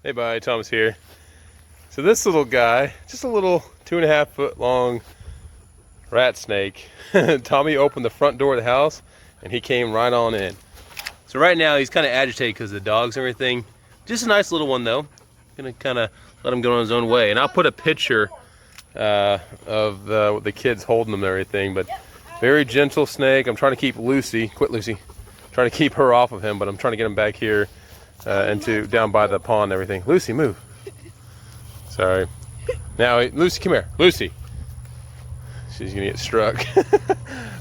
Hey, bye, Thomas here. So this little guy, just a little 2.5 foot long rat snake. Tommy opened the front door of the house and he came right on in. So right now he's kind of agitated because of the dogs and everything. Just a nice little one though. Gonna kind of let him go on his own way. And I'll put a picture of the kids holding him and everything. But very gentle snake. I'm trying to keep Lucy, quit Lucy, trying to keep her off of him, but I'm trying to get him back here down by the pond and everything. Lucy, move. Sorry. Now, Lucy, come here. Lucy. She's gonna get struck.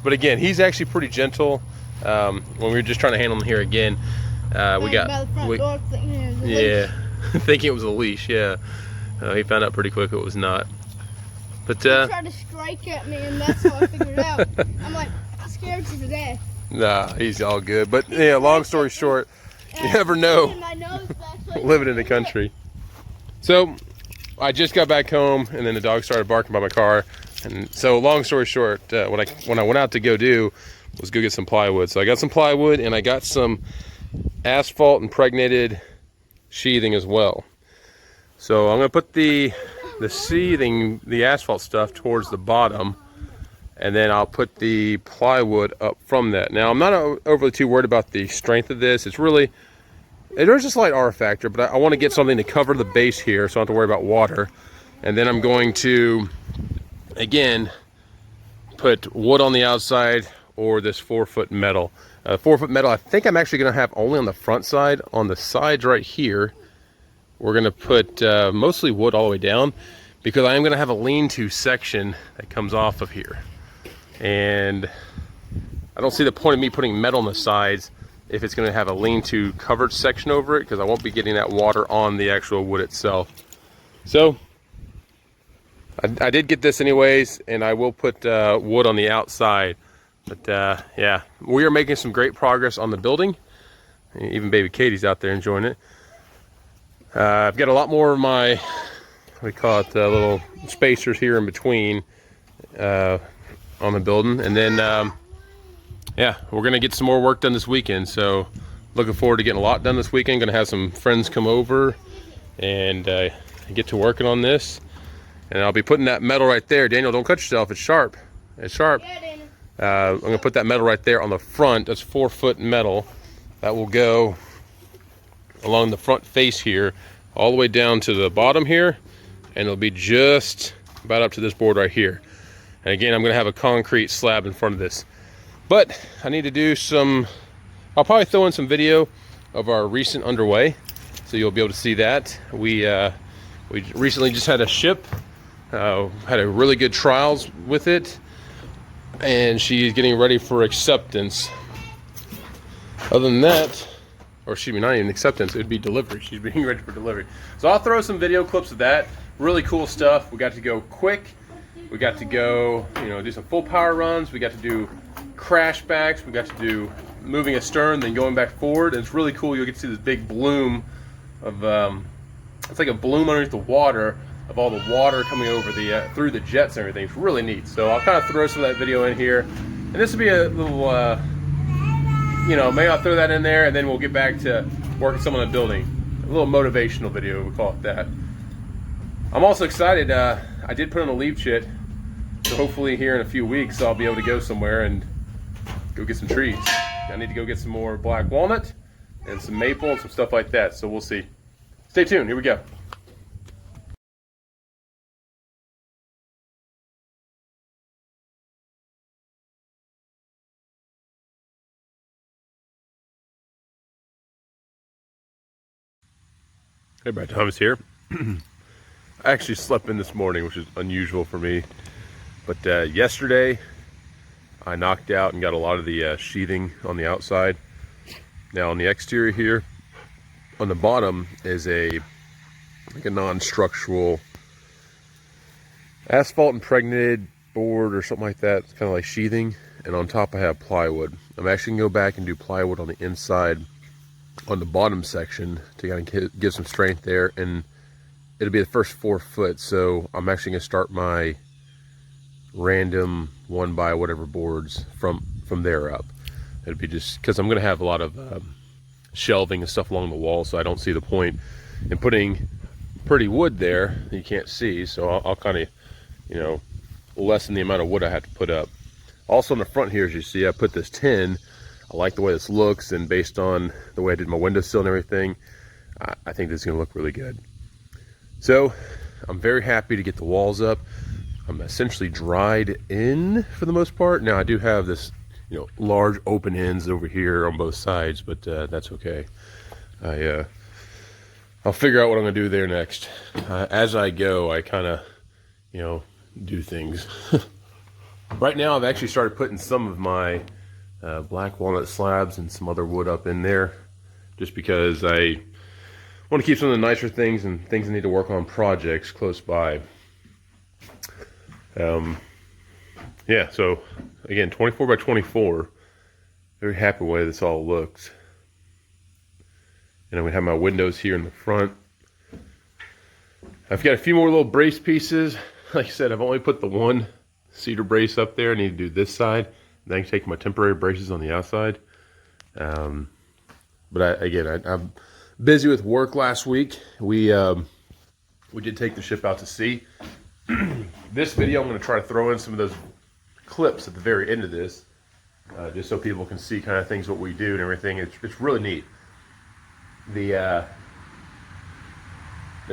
But again, he's actually pretty gentle. When we were just trying to handle him here again, thinking it was a leash. Yeah, he found out pretty quick it was not. But he tried to strike at me, and that's how I figured it out. I'm like, I'm scared to death. Nah, he's all good. But yeah, long story short, you never know. Living in the country. So I just got back home, and then the dog started barking by my car. And so, long story short, when I went out to go was go get some plywood. So I got some plywood, and I got some asphalt impregnated sheathing as well. So I'm gonna put the sheathing, the asphalt stuff, towards the bottom, and then I'll put the plywood up from that. Now I'm not overly too worried about the strength of this. There's a slight R factor, but I want to get something to cover the base here, so I don't have to worry about water. And then I'm going to, again, put wood on the outside or this 4-foot metal. 4-foot metal, I think I'm actually going to have only on the front side. On the sides right here, we're going to put mostly wood all the way down, because I am going to have a lean-to section that comes off of here. And I don't see the point of me putting metal on the sides if it's going to have a lean-to covered section over it, because I won't be getting that water on the actual wood itself. So I did get this anyways, and I will put wood on the outside. But yeah, we are making some great progress on the building. Even baby Katie's out there enjoying it. I've got a lot more of my, we call it little spacers here in between on the building. And then yeah, we're gonna get some more work done this weekend. So looking forward to getting a lot done this weekend. Gonna have some friends come over and get to working on this. And I'll be putting that metal right there. Daniel, don't cut yourself, it's sharp. It's sharp. I'm gonna put that metal right there on the front. That's 4-foot metal. That will go along the front face here, all the way down to the bottom here. And it'll be just about up to this board right here. And again, I'm gonna have a concrete slab in front of this. But I need to do I'll probably throw in some video of our recent underway, so you'll be able to see that. We recently just had a ship, had a really good trials with it, and she's getting ready for acceptance. Other than that, or excuse me, not even acceptance, it would be delivery. She's being ready for delivery. So I'll throw some video clips of that. Really cool stuff. We got to go quick. We got to go, do some full power runs. We got to do crash backs. We got to do moving astern, then going back forward. And it's really cool. You'll get to see this big bloom of, it's like a bloom underneath the water of all the water coming over through the jets and everything. It's really neat. So I'll kind of throw some of that video in here. And this will be a little, maybe I'll throw that in there, and then we'll get back to working some on the building. A little motivational video, we call it that. I'm also excited. I did put on a leaf chit, so hopefully here in a few weeks I'll be able to go somewhere and go get some trees. I need to go get some more black walnut and some maple and some stuff like that, so we'll see. Stay tuned, here we go. Hey, everybody, Thomas here. I actually slept in this morning, which is unusual for me. But yesterday, I knocked out and got a lot of the sheathing on the outside. Now on the exterior here, on the bottom is like a non-structural asphalt impregnated board or something like that. It's kind of like sheathing. And on top I have plywood. I'm actually gonna go back and do plywood on the inside on the bottom section to kind of give some strength there, and it'll be the first 4 foot. So I'm actually gonna start my random 1 by whatever boards from there up. It'd be just because I'm gonna have a lot of shelving and stuff along the wall, so I don't see the point and putting pretty wood there that you can't see. So I'll kind of, you know, lessen the amount of wood I have to put up. Also in the front here, as you see, I put this tin. I like the way this looks, and based on the way I did my windowsill and everything, I think this is gonna look really good. So I'm very happy to get the walls up. I'm essentially dried in for the most part. Now I do have this, you know, large open ends over here on both sides, but that's okay. I'll figure out what I'm gonna do there next. As I go, I kind of, you know, do things. Right now I've actually started putting some of my black walnut slabs and some other wood up in there, just because I want to keep some of the nicer things and things I need to work on projects close by. Yeah, so again, 24 by 24. Very happy with the way this all looks. And I'm gonna have my windows here in the front. I've got a few more little brace pieces. Like I said, I've only put the one cedar brace up there. I need to do this side. Then I can take my temporary braces on the outside. But I'm busy with work last week. We did take the ship out to sea. This video, I'm going to try to throw in some of those clips at the very end of this, just so people can see kind of things, what we do and everything. It's really neat. The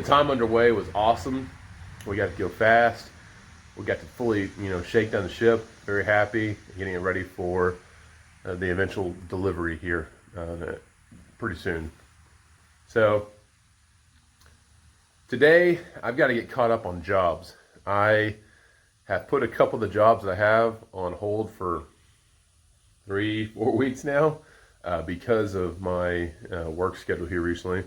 time underway was awesome. We got to go fast. We got to fully, you know, shake down the ship. Very happy, getting it ready for the eventual delivery here pretty soon. So today I've got to get caught up on jobs. I have put a couple of the jobs that I have on hold for 3-4 weeks now because of my work schedule here recently.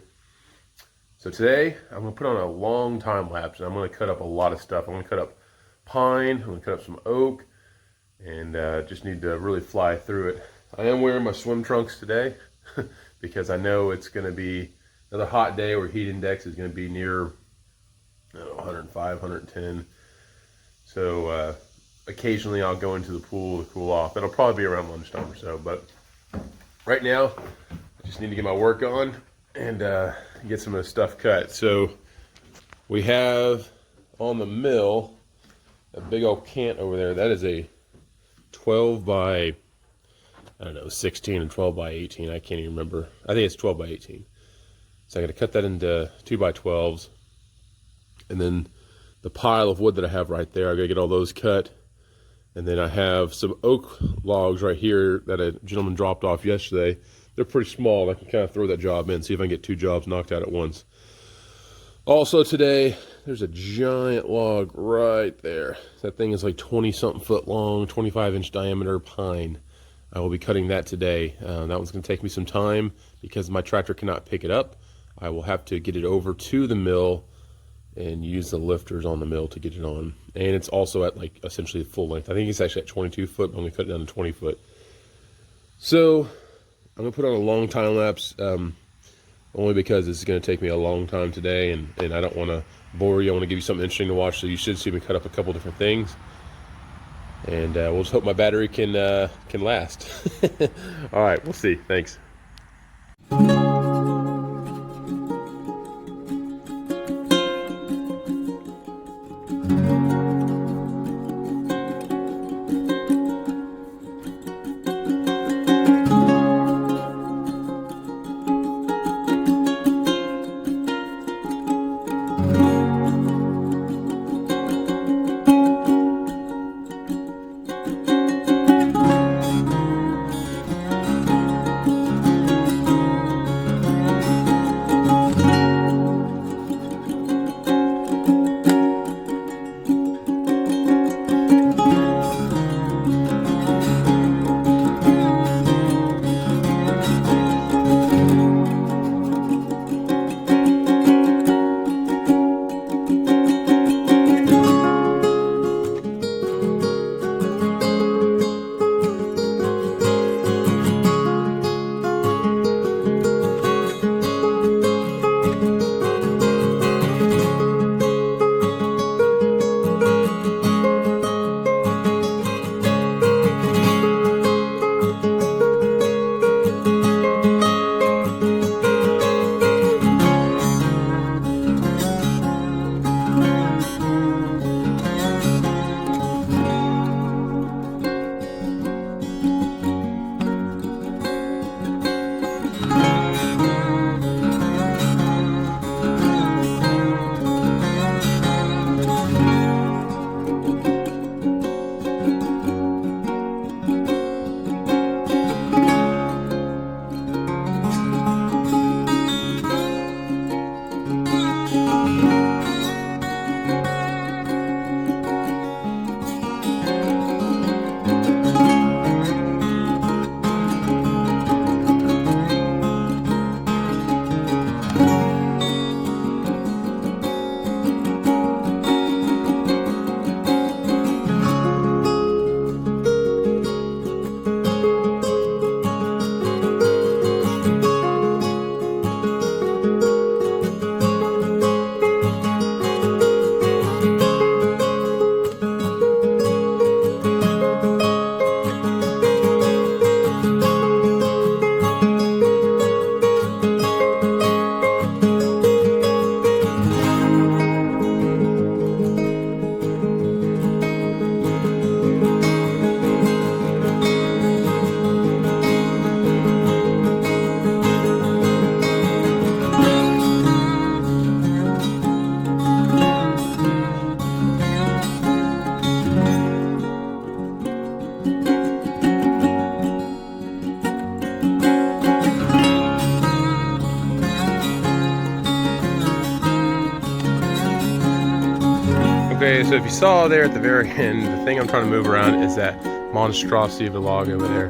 So today I'm going to put on a long time lapse, and I'm going to cut up a lot of stuff. I'm going to cut up pine, I'm going to cut up some oak, and just need to really fly through it. I am wearing my swim trunks today because I know it's going to be another hot day where heat index is going to be near 105, 110. So occasionally I'll go into the pool to cool off. That'll probably be around lunchtime or so, but right now I just need to get my work on and get some of the stuff cut. So we have on the mill a big old cant over there. That is a 12 by, I don't know, 16 and 12 by 18. I can't even remember. I think it's 12 by 18. So I'm going to cut that into 2 by 12s. And then the pile of wood that I have right there, I'm going to get all those cut. And then I have some oak logs right here that a gentleman dropped off yesterday. They're pretty small. I can kind of throw that job in, see if I can get 2 jobs knocked out at once. Also today, there's a giant log right there. That thing is like 20-something foot long, 25-inch diameter pine. I will be cutting that today. That one's going to take me some time because my tractor cannot pick it up. I will have to get it over to the mill and use the lifters on the mill to get it on. And it's also at like essentially full length. I think it's actually at 22 foot, but I'm going to cut it down to 20 foot. So I'm going to put on a long time lapse, only because this is going to take me a long time today, and I don't want to bore you. I want to give you something interesting to watch, so you should see me cut up a couple different things. And we'll just hope my battery can last. All right, we'll see. Thanks. Okay, so if you saw there at the very end, the thing I'm trying to move around is that monstrosity of a log over there.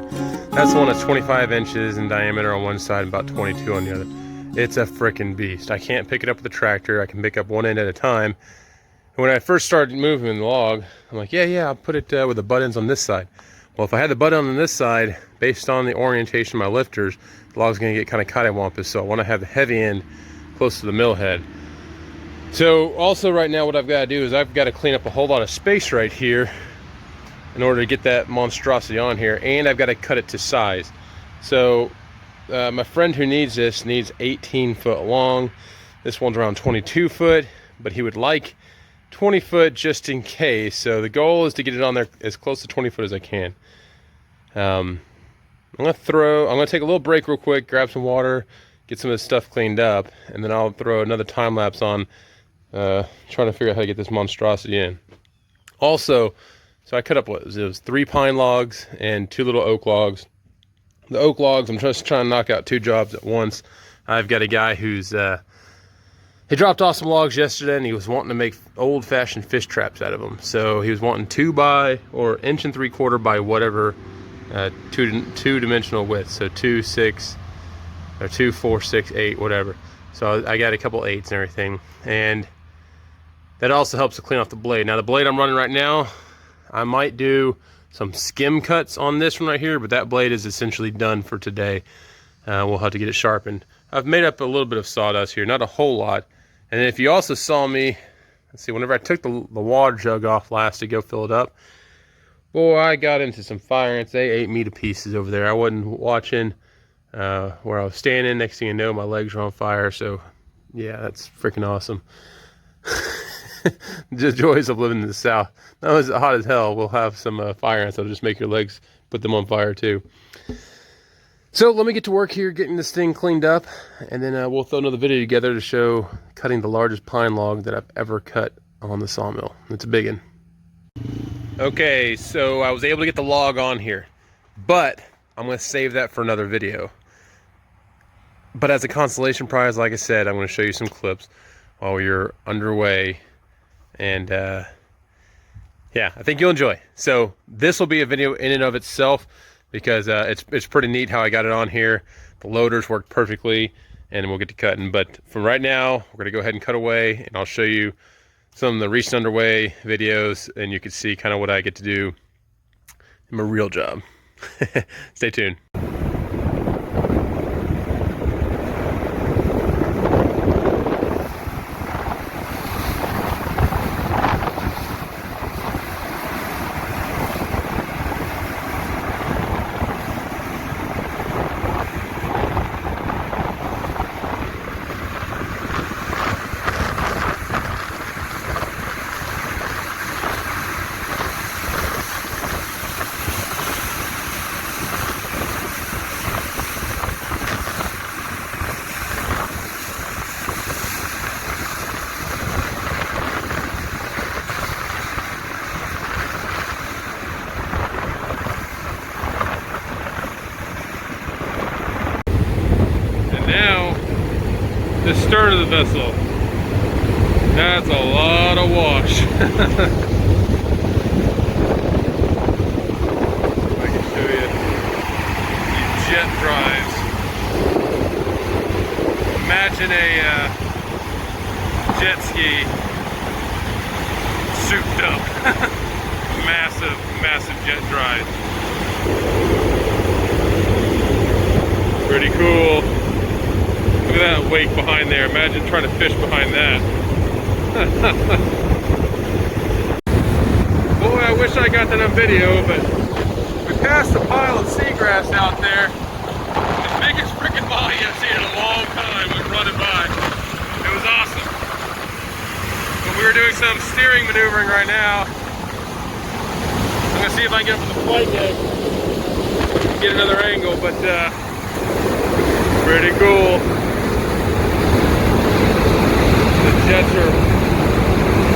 That's the one that's 25 inches in diameter on one side and about 22 on the other. It's a freaking beast. I can't pick it up with the tractor. I can pick up one end at a time. And when I first started moving the log, I'm like, yeah, I'll put it with the butt ends on this side. Well, if I had the butt end on this side, based on the orientation of my lifters, the log's gonna get kind of cattywampus, so I wanna have the heavy end close to the mill head. So also right now what I've got to do is I've got to clean up a whole lot of space right here in order to get that monstrosity on here, and I've got to cut it to size. So my friend who needs this needs 18 foot long. This one's around 22 foot, but he would like 20 foot just in case. So the goal is to get it on there as close to 20 foot as I can. I'm gonna take a little break real quick, grab some water, get some of this stuff cleaned up, and then I'll throw another time lapse on trying to figure out how to get this monstrosity in. Also, so I cut up it was 3 pine logs and 2 little oak logs. The oak logs, I'm just trying to knock out 2 jobs at once. I've got a guy who's he dropped off some logs yesterday and he was wanting to make old-fashioned fish traps out of them. So he was wanting 2 by or 1 3/4 by whatever two-dimensional width. So 2, 6 or 2, 4, 6, 8, whatever. So I got a couple 8s and everything, and that also helps to clean off the blade. Now the blade I'm running right now, I might do some skim cuts on this one right here, but that blade is essentially done for today. We'll have to get it sharpened. I've made up a little bit of sawdust here, not a whole lot. And if you also saw me, let's see, whenever I took the water jug off last to go fill it up, boy, I got into some fire ants. They ate me to pieces over there. I wasn't watching where I was standing. Next thing you know, my legs are on fire. So yeah, that's freaking awesome. The joys of living in the South. Now it's hot as hell. We'll have some fire ants that'll just make your legs, put them on fire too. So let me get to work here getting this thing cleaned up, and then we'll throw another video together to show cutting the largest pine log that I've ever cut on the sawmill. It's a big one. Okay, so I was able to get the log on here, but I'm going to save that for another video. But as a consolation prize, like I said, I'm going to show you some clips while you're underway. And yeah, I think you'll enjoy. So this will be a video in and of itself because it's pretty neat how I got it on here. The loaders worked perfectly, and we'll get to cutting. But from right now, we're going to go ahead and cut away, and I'll show you some of the recent underway videos, and you can see kind of what I get to do in my real job. Stay tuned. The stern of the vessel. That's a lot of wash. I can show you these jet drives. Imagine a jet ski souped up. massive jet drive. Pretty cool. Look at that wake behind there. Imagine trying to fish behind that. Boy, I wish I got that on video, but we passed a pile of seagrass out there. The biggest freaking body I've seen in a long time went running by. It was awesome. But we were doing some steering maneuvering right now. I'm gonna see if I can get up on the flight deck and get another angle, but pretty cool. The jets are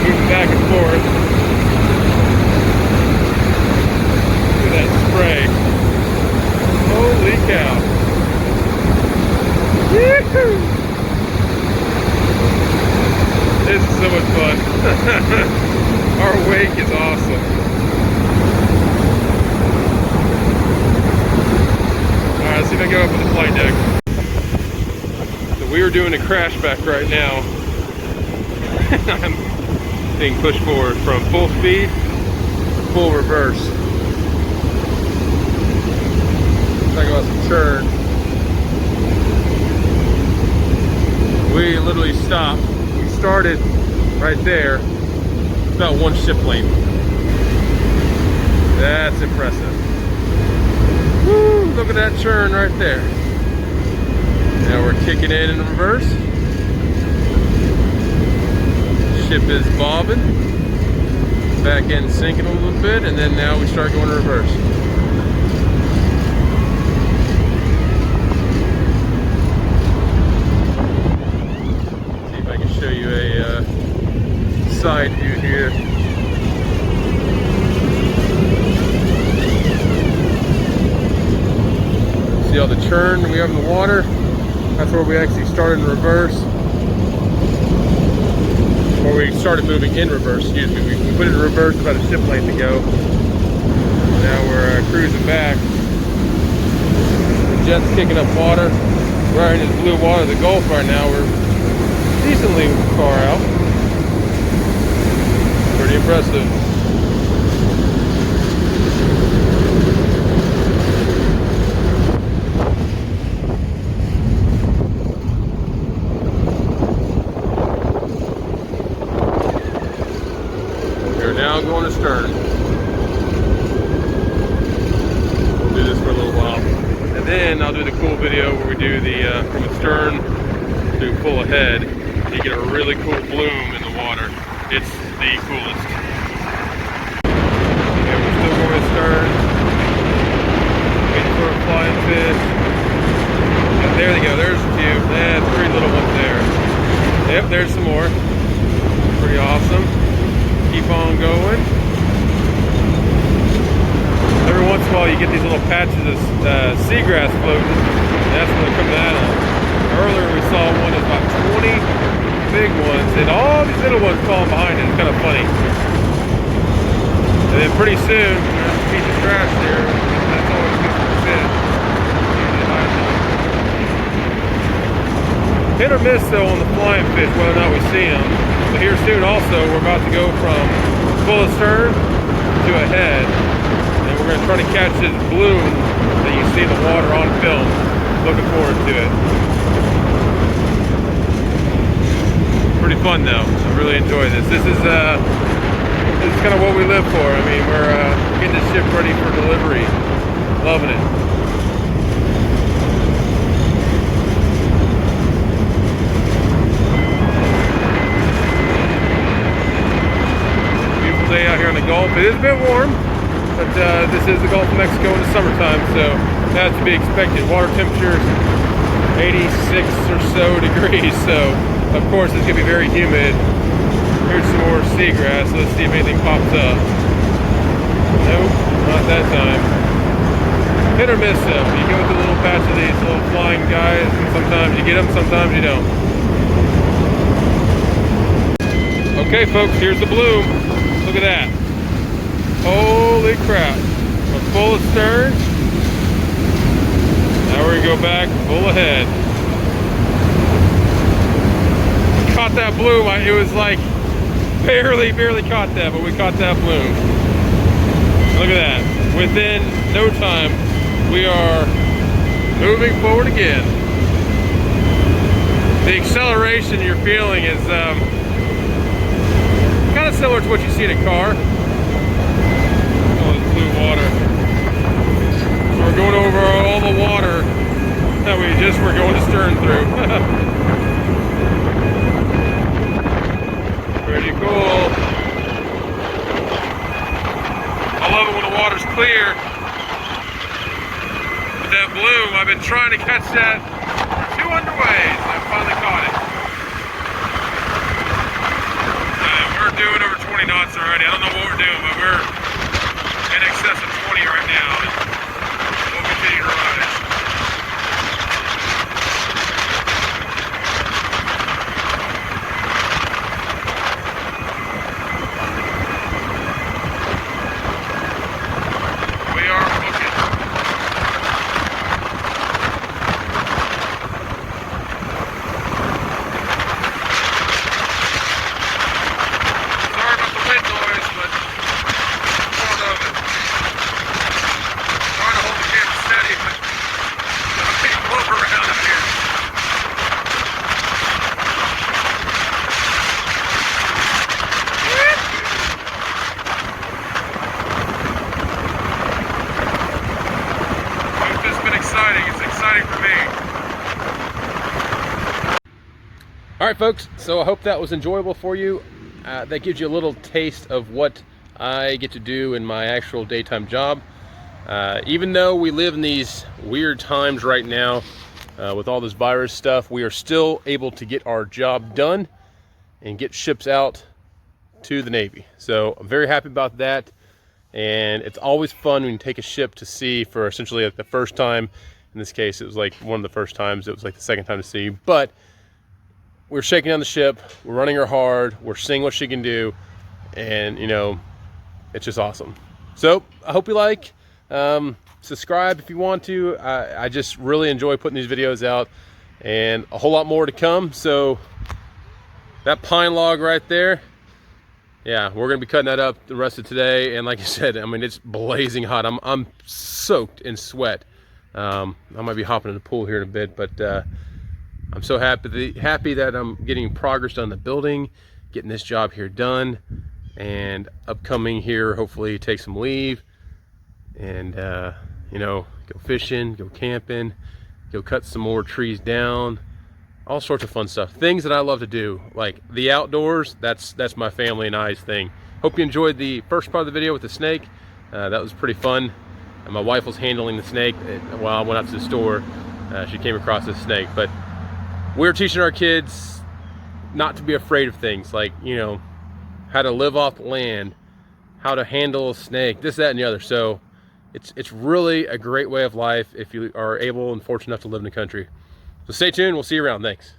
moving back and forth. Look at that spray. Holy cow. Yee-hoo! This is so much fun. Our wake is awesome. Alright, let's see if I go up on the flight deck. So we are doing a crash back right now. I'm being pushed forward from full speed to full reverse. Talk about some churn. We literally stopped. We started right there. About one ship length. That's impressive. Woo, look at that churn right there. Now we're kicking in reverse. Ship is bobbing. Back end sinking a little bit, and then now we start going to reverse. See if I can show you a side view here. See all the churn we have in the water? That's where we actually started in reverse. Or we started moving in reverse, excuse me. We put it in reverse about a ship length ago. Now we're cruising back. The jet's kicking up water. We're in this blue water of the Gulf right now. We're decently far out. Pretty impressive. We're now going to stern. We'll do this for a little while. And then I'll do the cool video where we do the from the stern to full ahead. You get a really cool bloom in the water. It's the coolest. Okay, we're still going to stern. Waiting for a flying fish. Yeah, there they go. There's a few. Yeah, 3 little ones there. Yep, there's some more. Pretty awesome. Keep on going. Every once in a while you get these little patches of seagrass floating. That's when they come down. Earlier we saw one that's about 20 big ones, and all these little ones falling behind it. It's kind of funny. And then pretty soon, there's a piece of trash there. That's always good for fish. Hit or miss though on the flying fish, whether or not we see them. But here soon also, we're about to go from full astern to ahead. And we're going to try to catch this bloom that you see in the water on film. Looking forward to it. Pretty fun though. I really enjoy this. This is kind of what we live for. I mean, we're getting this ship ready for delivery. Loving it. Beautiful day out here on the Gulf. It is a bit warm, but this is the Gulf of Mexico in the summertime, so that's to be expected. Water temperature is 86 or so degrees, so of course, it's going to be very humid. Here's some more seagrass. Let's see if anything pops up. Nope, not that time. Hit or miss though. You go with a little patch of these little flying guys, and sometimes you get them, sometimes you don't. Okay, folks, here's the bloom. Look at that. Holy crap. We're full astern. Now we're going to go back full ahead. Caught that bloom. It was like barely caught that, but we caught that bloom. Look at that. Within no time, we are moving forward again. The acceleration you're feeling is kind of similar to what you see in a car. Oh, this blue water. So we're going over all the water that we just were going to stern through. Pretty cool. I love it when the water's clear. With that bloom, I've been trying to catch that for 200 ways. I finally caught it. We're doing over 20 knots already. I don't know what we're doing, but we're in excess of 20 right now. We'll continue to ride it. right, folks, so I hope that was enjoyable for you. That gives you a little taste of what I get to do in my actual daytime job. Even though we live in these weird times right now with all this virus stuff, we are still able to get our job done and get ships out to the Navy. So I'm very happy about that. And it's always fun when you take a ship to sea for essentially like the first time. In this case, it was like one of the first times. It was like the second time to sea. But we're shaking down the ship. We're running her hard. We're seeing what she can do. And, you know, it's just awesome. So I hope you like. Subscribe if you want to. I just really enjoy putting these videos out. And a whole lot more to come. So that pine log right there. Yeah, we're gonna be cutting that up the rest of today, and like I said, I mean, it's blazing hot. I'm soaked in sweat. I might be hopping in the pool here in a bit, but I'm so happy that I'm getting progress on the building, getting this job here done, and upcoming here, hopefully take some leave, and you know, go fishing, go camping, go cut some more trees down. All sorts of fun stuff, things that I love to do, like the outdoors. That's my family and I's thing. Hope you enjoyed the first part of the video with the snake. That was pretty fun, and my wife was handling the snake while I went out to the store. She came across this snake, but we're teaching our kids not to be afraid of things, like, you know, how to live off the land, how to handle a snake, this, that, and the other. So it's really a great way of life if you are able and fortunate enough to live in the country. So stay tuned. We'll see you around. Thanks.